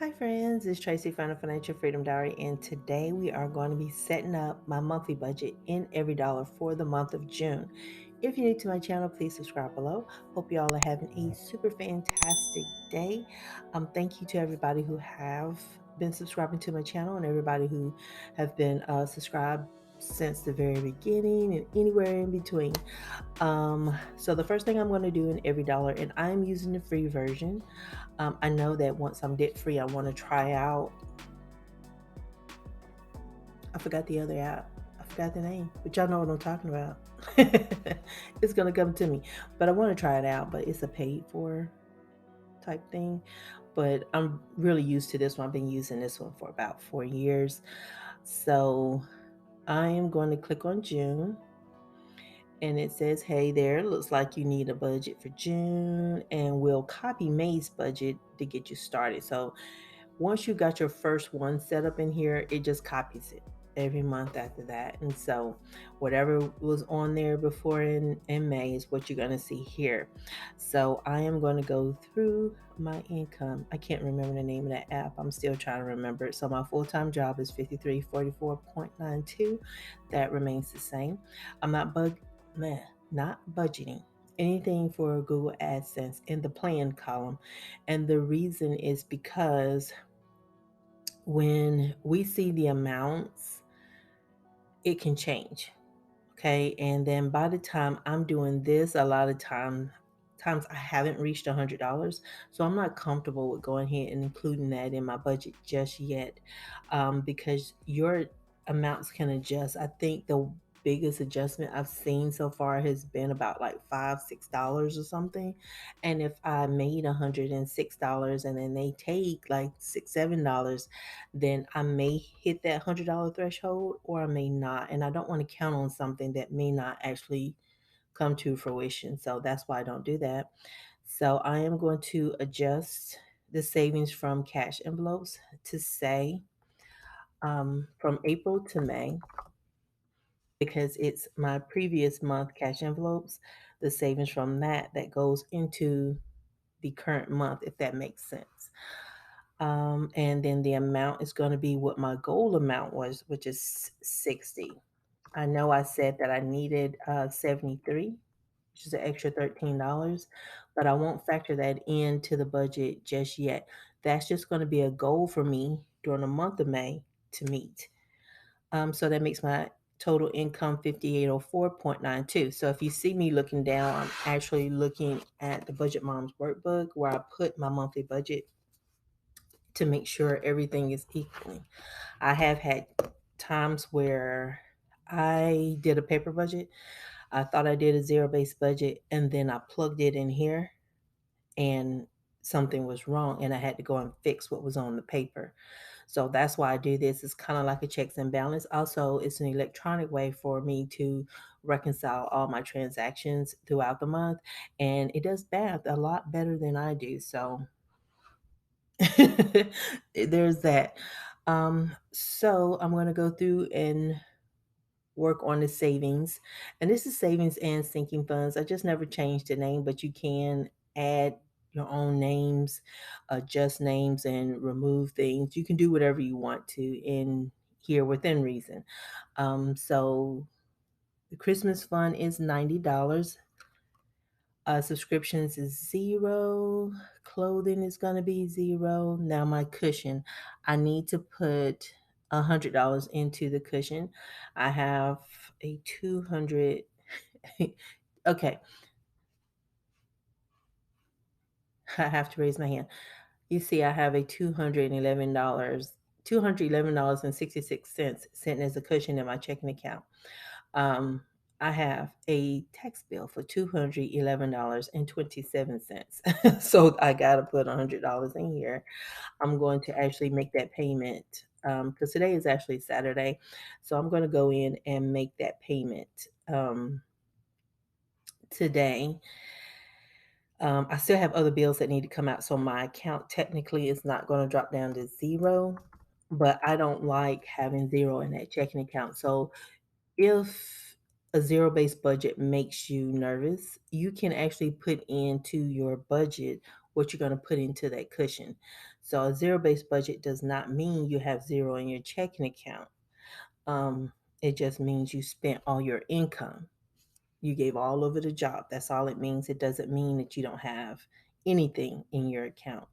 Hi friends, it's Tracy from the Financial Freedom Diary, and today we are going to be setting up my monthly budget in EveryDollar for the month of June. If you're new to my channel, please subscribe below. Hope you all are having a super fantastic day. Thank you to everybody who have been subscribing to my channel and everybody who have been subscribed since the very beginning and anywhere in between. So the first thing I'm going to do in EveryDollar, and I'm using the free version. I know that once I'm debt free, I want to try out. I forgot the other app. I forgot the name, but y'all know what I'm talking about. It's gonna come to me, but I want to try it out. But it's a paid for type thing. But I'm really used to this one. I've been using this one for about 4 years. So I am going to click on June, and it says, hey there, looks like you need a budget for June, and we'll copy May's budget to get you started. So once you got your first one set up in here, it just copies it every month after that. And so whatever was on there before in May is what you're going to see here. So I am going to go through my income. I can't remember the name of that app. I'm still trying to remember it. So my full-time job is 5344.92. That remains the same. I'm not budgeting anything for Google AdSense in the plan column. And the reason is because when we see the amounts, it can change. Okay. And then by the time I'm doing this, a lot of times I haven't reached $100. So I'm not comfortable with going ahead and including that in my budget just yet, because your amounts can adjust. I think the biggest adjustment I've seen so far has been about like $5, $6 or something. And if I made $106 and then they take like $6, $7, then I may hit that $100 threshold or I may not. And I don't want to count on something that may not actually come to fruition. So that's why I don't do that. So I am going to adjust the savings from cash envelopes to say from April to May, because it's my previous month cash envelopes, the savings from that goes into the current month, if that makes sense. And then the amount is going to be what my goal amount was, which is 60. I know I said that I needed 73, which is an extra $13, but I won't factor that into the budget just yet. That's just going to be a goal for me during the month of May to meet. So that makes my total income 5804.92. So if you see me looking down, I'm actually looking at the Budget Moms workbook where I put my monthly budget to make sure everything is equaling. I have had times where I did a paper budget. I thought I did a zero-based budget, and then I plugged it in here and something was wrong, and I had to go and fix what was on the paper. So that's why I do this. It's kind of like a checks and balance. Also, it's an electronic way for me to reconcile all my transactions throughout the month, and it does math a lot better than I do. So there's that. So I'm going to go through and work on the savings. And this is savings and sinking funds. I just never changed the name, but you can add your own names, adjust names, and remove things. You can do whatever you want to in here within reason. So the Christmas fund is $90. Subscriptions is zero. Clothing is going to be zero. Now my cushion, I need to put $100 into the cushion. I have a 200. Okay, I have to raise my hand. You see, I have a $211.66 sitting as a cushion in my checking account. Um, I have a tax bill for $211.27. So I got to put $100 in here. I'm going to actually make that payment because today is actually Saturday. So I'm going to go in and make that payment today. I still have other bills that need to come out. So my account technically is not going to drop down to zero, but I don't like having zero in that checking account. So if a zero-based budget makes you nervous, you can actually put into your budget what you're going to put into that cushion. So a zero-based budget does not mean you have zero in your checking account. Um, it just means you spent all your income. You gave all of it a job. That's all it means. It doesn't mean that you don't have anything in your account.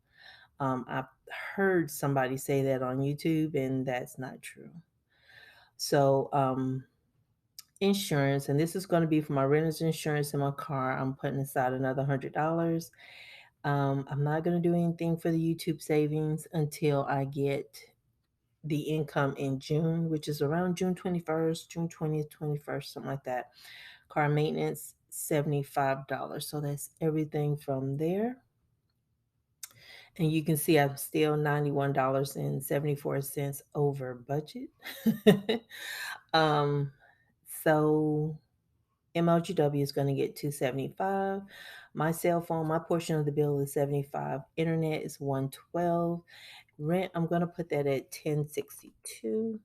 I've heard somebody say that on YouTube, and that's not true. So, insurance, and this is going to be for my renter's insurance in my car. I'm putting aside another $100. I'm not going to do anything for the YouTube savings until I get the income in June, which is around June 21st, June 20th, 21st, something like that. Car maintenance, $75. So that's everything from there. And you can see I'm still $91.74 over budget. um, so MLGW is going to get 275. My cell phone, my portion of the bill is 75. Internet is 112. Rent, I'm going to put that at 1062.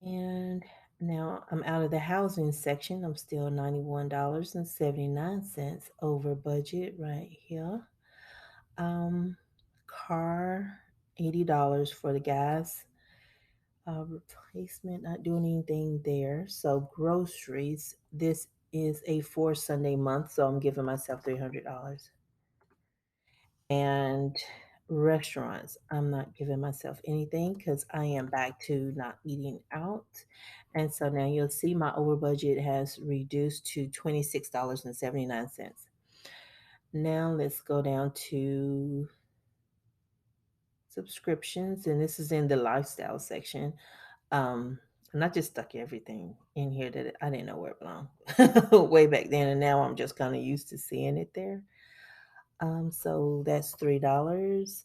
And now I'm out of the housing section. I'm still $91.79 over budget right here. Car, $80 for the gas. Replacement, not doing anything there. So groceries, this is a 4 Sunday month, so I'm giving myself $300. And restaurants, I'm not giving myself anything because I am back to not eating out. And so now you'll see my over budget has reduced to $26.79. Now let's go down to subscriptions, and this is in the lifestyle section. And I just stuck everything in here that I didn't know where it belonged way back then, and now I'm just kind of used to seeing it there. So that's $3.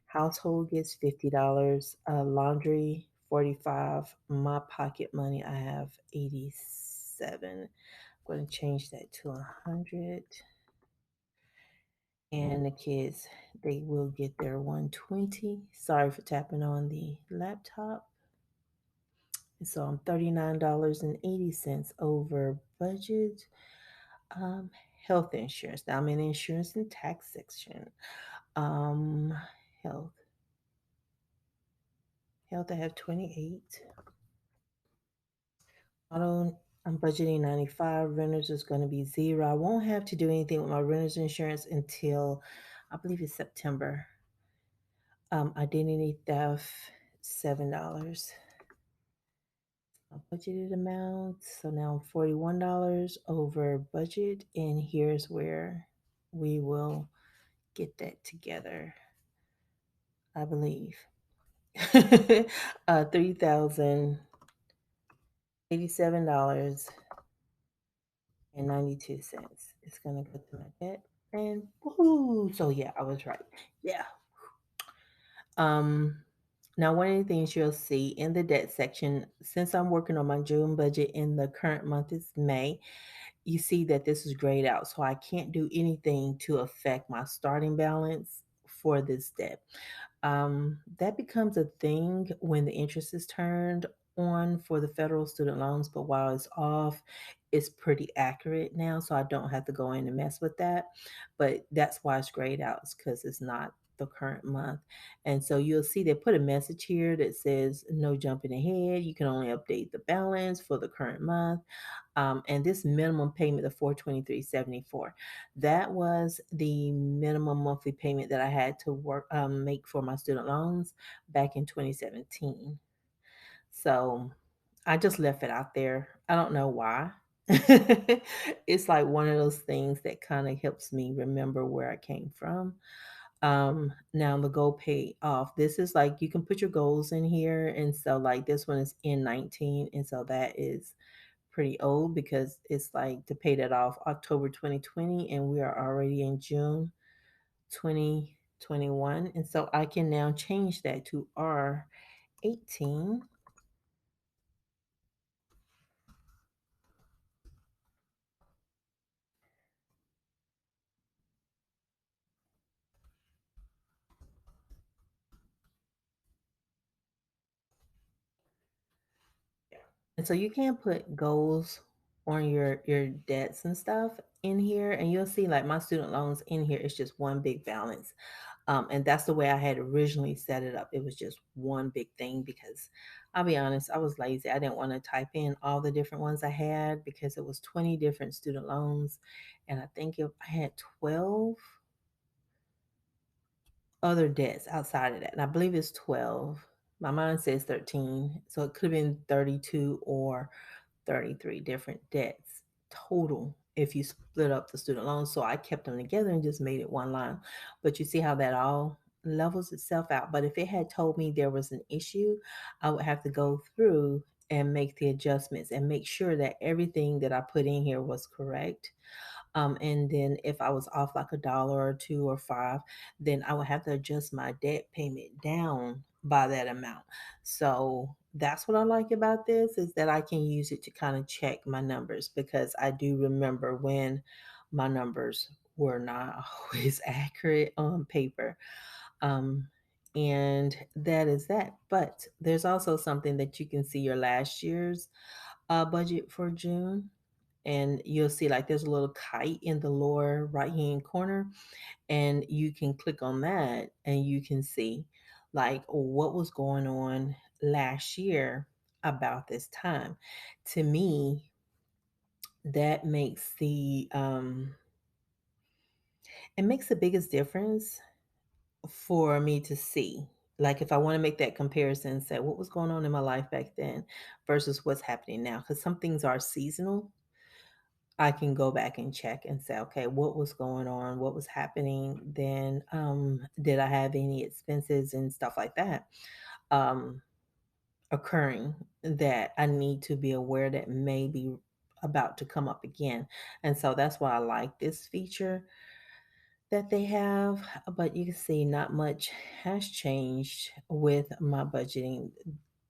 Household gets $50. Laundry 45. My pocket money I have 87. I'm going to change that to 100. And the kids, they will get their 120. Sorry for tapping on the laptop. So I'm $39.80 over budget. Um, Health insurance. Now I'm in insurance and tax section. Um, health. Health, I have 28. Auto, I'm budgeting 95. Renters is going to be 0. I won't have to do anything with my renter's insurance until I believe it's September. Identity theft, $7. My budgeted amount. So now I'm $41 over budget. And here's where we will get that together, I believe. $3,087.92. It's gonna go to my debt. And woohoo! So yeah, I was right. Yeah. Um Now, one of the things you'll see in the debt section, since I'm working on my June budget and the current month is May, you see that this is grayed out. So I can't do anything to affect my starting balance for this debt. That becomes a thing when the interest is turned on for the federal student loans, but while it's off, it's pretty accurate now, so I don't have to go in and mess with that. But that's why it's grayed out, because it's not the current month. And so you'll see they put a message here that says no jumping ahead. You can only update the balance for the current month. And this minimum payment of $423.74, that was the minimum monthly payment that I had to make for my student loans back in 2017. So I just left it out there. I don't know why. It's like one of those things that kind of helps me remember where I came from. Now the goal pay off. This is like you can put your goals in here, and so like this one is in 19, and so that is pretty old because it's like to pay that off October 2020, and we are already in June 2021, and so I can now change that to R18. And so you can put goals on your debts and stuff in here, and you'll see like my student loans in here, it's just one big balance. And that's the way I had originally set it up. It was just one big thing because I'll be honest, I was lazy. I didn't want to type in all the different ones I had because it was 20 different student loans. And I think if I had 12 other debts outside of that. And I believe it's 12. My mind says 13. So it could have been 32 or 33 different debts total if you split up the student loans. So I kept them together and just made it one line. But you see how that all levels itself out. But if it had told me there was an issue, I would have to go through and make the adjustments and make sure that everything that I put in here was correct. And then if I was off like $1 or two or five, then I would have to adjust my debt payment down by that amount. So that's what I like about this is that I can use it to kind of check my numbers because I do remember when my numbers were not always accurate on paper. Um, and that is that. But there's also something that you can see your last year's budget for June, and you'll see like there's a little kite in the lower right hand corner, and you can click on that and you can see like what was going on last year about this time. To me, that makes it makes the biggest difference for me to see, like if I want to make that comparison and say what was going on in my life back then versus what's happening now, because some things are seasonal. I can go back and check and say, okay, what was going on? What was happening then? Did I have any expenses and stuff like that um, occurring that I need to be aware that may be about to come up again? And so that's why I like this feature that they have. But you can see not much has changed with my budgeting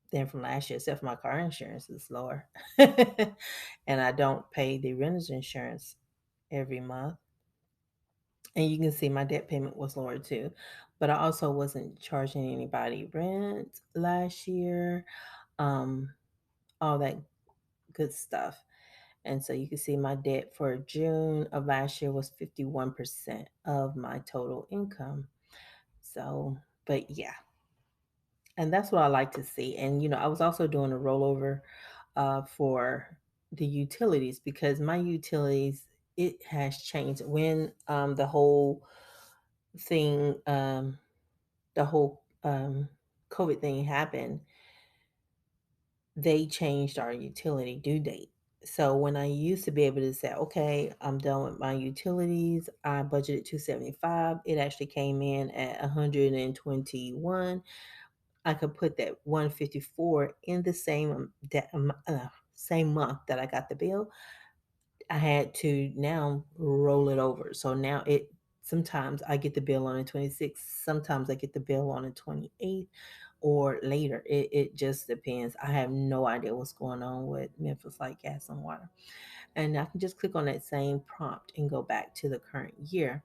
than from last year, except for my car insurance is lower. And I don't pay the renter's insurance every month. And you can see my debt payment was lower too. But I also wasn't charging anybody rent last year, um, all that good stuff. And so you can see my debt for June of last year was 51% of my total income. So, but yeah, and that's what I like to see. And, I was also doing a rollover for the utilities because my utilities, it has changed when thing, the whole COVID thing happened. They changed our utility due date. So when I used to be able to say, okay, I'm done with my utilities, I budgeted 275. It actually came in at 121. I could put that 154 in the same month that I got the bill. I had to now roll it over. So now it sometimes I get the bill on the 26th, sometimes I get the bill on the 28th or later. It just depends. I have no idea what's going on with Memphis Light Gas and Water. And I can just click on that same prompt and go back to the current year.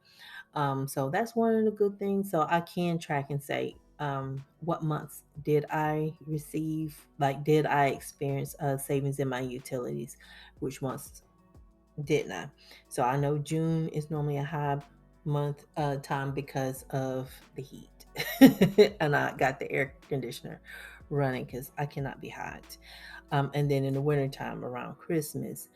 So that's one of the good things. So I can track and say, what months did I receive, like, did I experience savings in my utilities? Which months didn't I? So I know June is normally a high month time because of the heat. And I got the air conditioner running because I cannot be hot. And then in the wintertime around Christmas,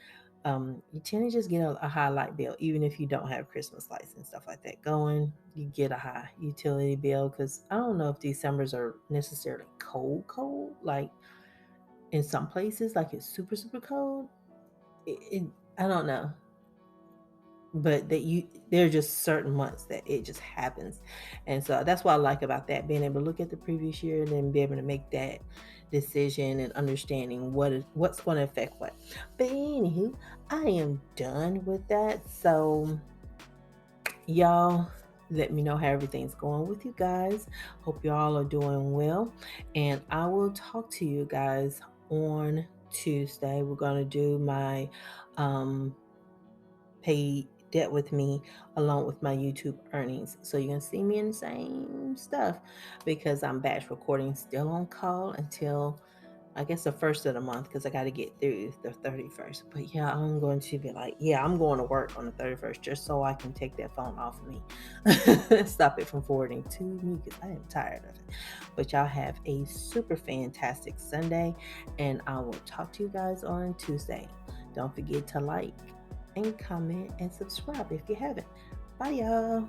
you tend to just get a high light bill, even if you don't have Christmas lights and stuff like that going. You get a high utility bill because I don't know if December's are necessarily cold. Like in some places, like it's super, super cold. I don't know, but there are just certain months that it just happens. And so that's what I like about that, being able to look at the previous year and then be able to make that decision and understanding what's going to affect what. But anywho, I am done with that. So y'all, let me know how everything's going with you guys. Hope y'all are doing well, and I will talk to you guys on Tuesday. We're going to do my pay debt with me along with my YouTube earnings. So you're gonna see me in the same stuff because I'm batch recording, still on call until I guess the first of the month, because I got to get through the 31st. But yeah, I'm going to be like, yeah, I'm going to work on the 31st just so I can take that phone off of me. Stop it from forwarding to me, because I am tired of it. But y'all have a super fantastic Sunday, and I will talk to you guys on Tuesday. Don't forget to like and comment and subscribe if you haven't. Bye, y'all.